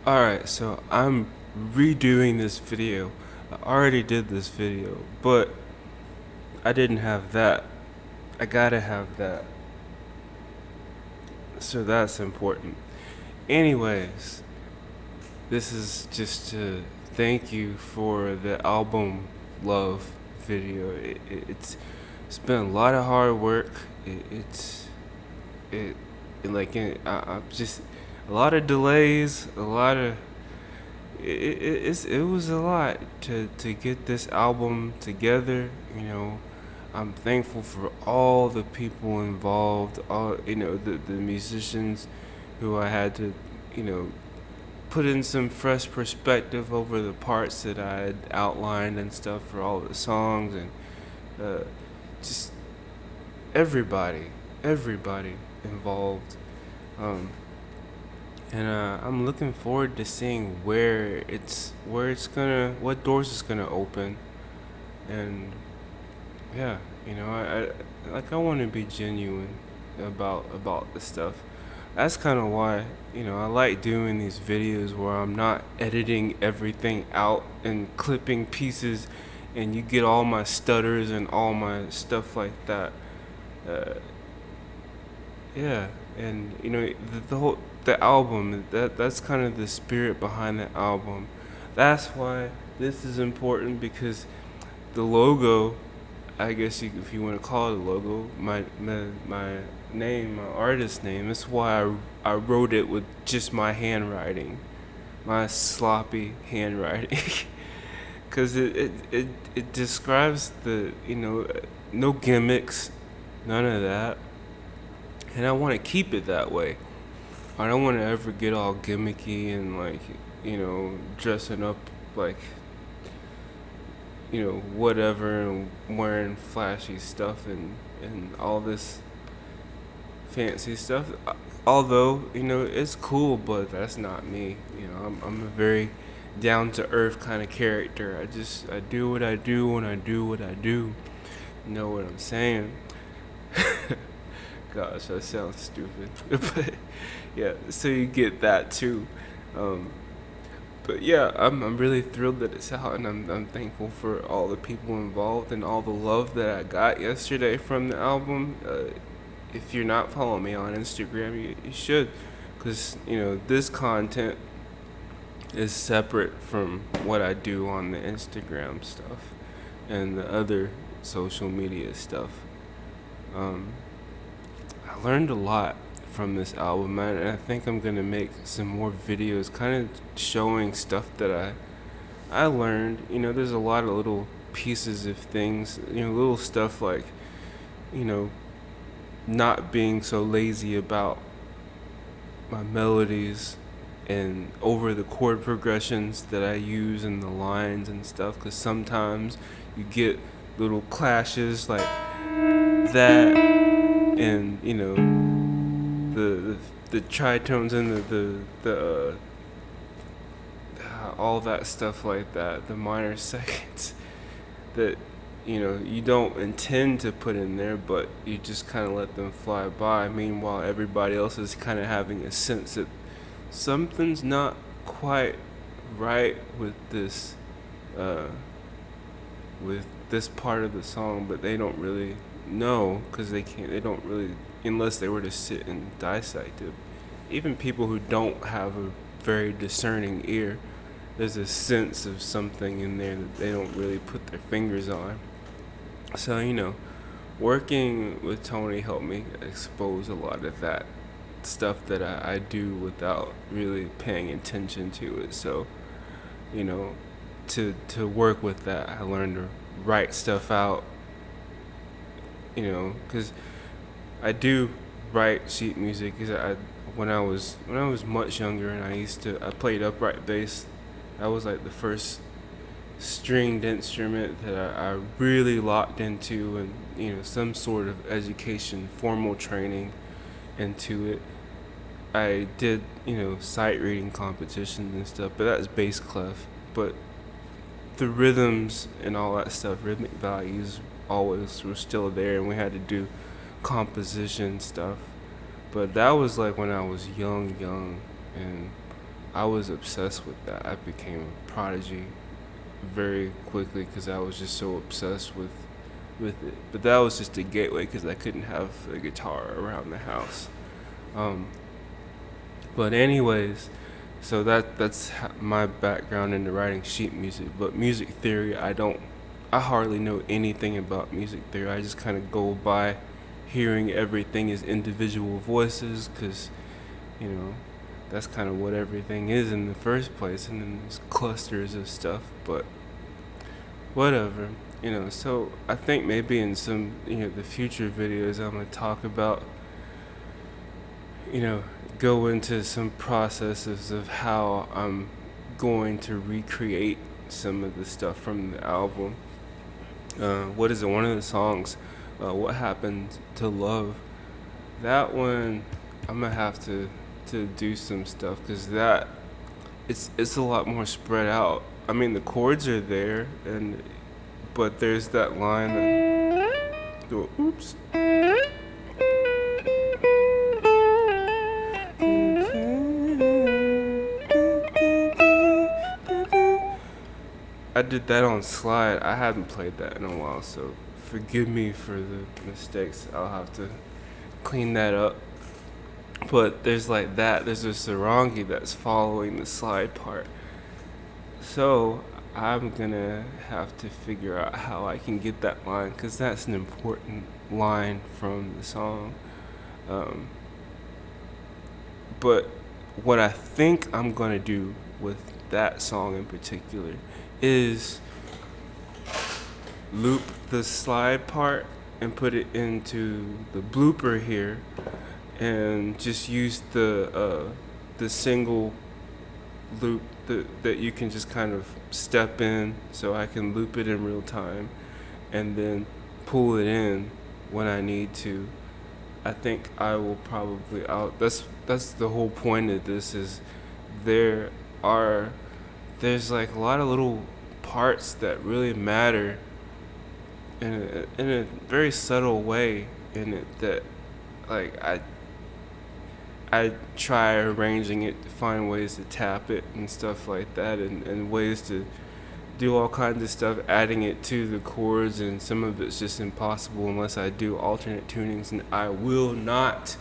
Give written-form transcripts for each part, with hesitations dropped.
Alright, so I'm redoing this video. I already did this video, but I didn't have that. I gotta have that. So that's important. Anyways, this is just to thank you for the album Love video. It's been a lot of hard work. It, like I'm just a lot of delays, a lot of it was a lot to get this album together. I'm thankful for all the people involved, all the musicians who I had to, you know, put in some fresh perspective over the parts that I had outlined and stuff for all the songs, and uh, just everybody involved. Um, and I'm looking forward to seeing what doors it's gonna open, and yeah, I want to be genuine about the stuff. That's kind of why I like doing these videos where I'm not editing everything out and clipping pieces, and you get all my stutters and all my stuff like that. Uh, Yeah, and the album, that's kind of the spirit behind the album. That's why this is important, because the logo, I guess if you want to call it a logo, my name, my artist name. That's why I wrote it with just my handwriting, my sloppy handwriting, because it describes no gimmicks, none of that, and I want to keep it that way. I don't want to ever get all gimmicky and like, dressing up like, whatever, and wearing flashy stuff and all this fancy stuff. Although, it's cool, but that's not me. I'm a very down to earth kind of character. I do what I do when I do what I do. You know what I'm saying? Gosh, that sounds stupid. But yeah, so you get that too. Um, but yeah, I'm really thrilled that it's out, and I'm thankful for all the people involved and all the love that I got yesterday from the album. If you're not following me on Instagram, you should, because this content is separate from what I do on the Instagram stuff and the other social media stuff. Um, I learned a lot from this album, man, and I think I'm gonna make some more videos, kind of showing stuff that I learned. There's a lot of little pieces of things, little stuff like, you know, not being so lazy about my melodies and over the chord progressions that I use in the lines and stuff, because sometimes you get little clashes like that, and the the tritones and the all that stuff like that, the minor seconds that you don't intend to put in there, but you just kind of let them fly by. Meanwhile, everybody else is kind of having a sense that something's not quite right uh, with this part of the song, but they don't really know, because they don't really, unless they were to sit and dissect it. Even people who don't have a very discerning ear, there's a sense of something in there that they don't really put their fingers on. So, working with Tony helped me expose a lot of that stuff that I do without really paying attention to it. So, you know, to work with that, I learned to write stuff out, because I do write sheet music. Cause when I was much younger, and I played upright bass. That was like the first stringed instrument that I really locked into, and some sort of education, formal training into it. I did sight reading competitions and stuff, but that's bass clef. But the rhythms and all that stuff, rhythmic values, always were still there, and we had to do composition stuff. But that was like when I was young, and I was obsessed with that. I became a prodigy very quickly because I was just so obsessed with it. But that was just a gateway because I couldn't have a guitar around the house. Um, but anyways, so that's my background into writing sheet music. But music theory, I hardly know anything about music theory. I just kind of go by hearing everything as individual voices because you know that's kind of what everything is in the first place, and then there's clusters of stuff. But whatever, So I think maybe in some the future videos I'm gonna talk about you know, go into some processes of how I'm going to recreate some of the stuff from the album. What is it? One of the songs, "What Happened to Love." That one, I'm gonna have to do some stuff because that it's a lot more spread out. I mean, the chords are there, but there's that line that, oh, oops. I did that on slide. I haven't played that in a while, so forgive me for the mistakes. I'll have to clean that up. But there's like that. There's a sarangi that's following the slide part. So I'm gonna have to figure out how I can get that line because that's an important line from the song. Um, but what I think I'm gonna do with that song in particular is loop the slide part and put it into the blooper here, and just use the single loop that you can just kind of step in, so I can loop it in real time, and then pull it in when I need to. I think I will probably out. That's the whole point of this is there are there's like a lot of little parts that really matter in a very subtle way in it that like I try arranging it to find ways to tap it and stuff like that, and ways to do all kinds of stuff, adding it to the chords, and some of it's just impossible unless I do alternate tunings, and I will not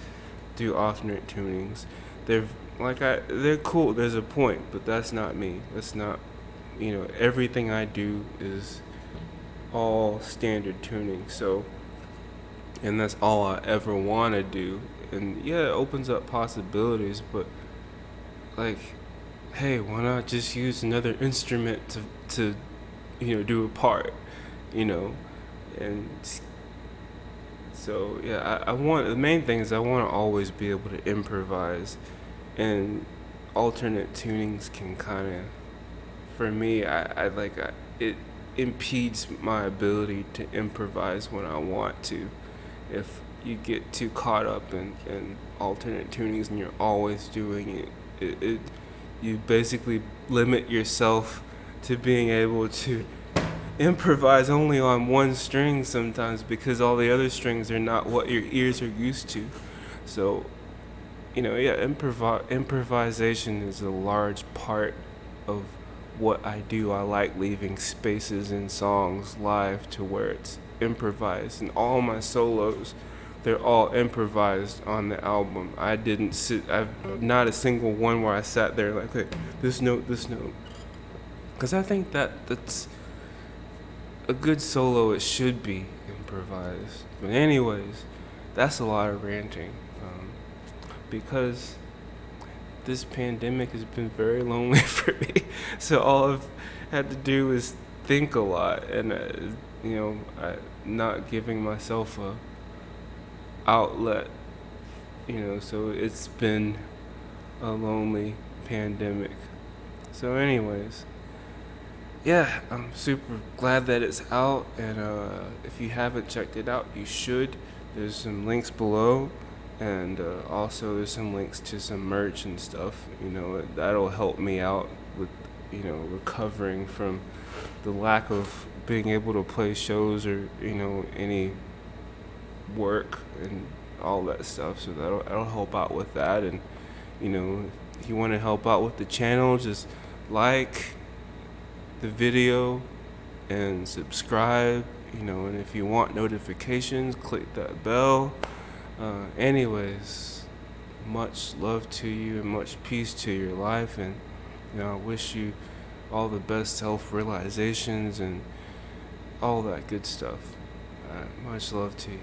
do alternate tunings. They're cool. There's a point, but that's not me. That's not, everything I do is all standard tuning. So, and that's all I ever want to do. And yeah, it opens up possibilities, but like, hey, why not just use another instrument to do a part, and so yeah, I want the main thing is I want to always be able to improvise, and alternate tunings can kind of, for me, it impedes my ability to improvise when I want to. If you get too caught up in alternate tunings and you're always doing it, you basically limit yourself to being able to improvise only on one string sometimes because all the other strings are not what your ears are used to. So, improvisation is a large part of what I do. I like leaving spaces in songs live to where it's improvised, and all my solos, they're all improvised on the album. I've not a single one where I sat there like, okay, this note, because I think that's a good solo. It should be improvised. But anyways, that's a lot of ranting, because this pandemic has been very lonely for me. So all I've had to do is think a lot, and not giving myself a outlet. So it's been a lonely pandemic. So anyways, yeah, I'm super glad that it's out, and if you haven't checked it out, you should. There's some links below, and also there's some links to some merch and stuff. That'll help me out with recovering from the lack of being able to play shows or any work and all that stuff. So that'll help out with that, and if you want to help out with the channel, just like the video and subscribe. And if you want notifications, click that bell. Anyways, much love to you and much peace to your life, and I wish you all the best self-realizations and all that good stuff. Much love to you.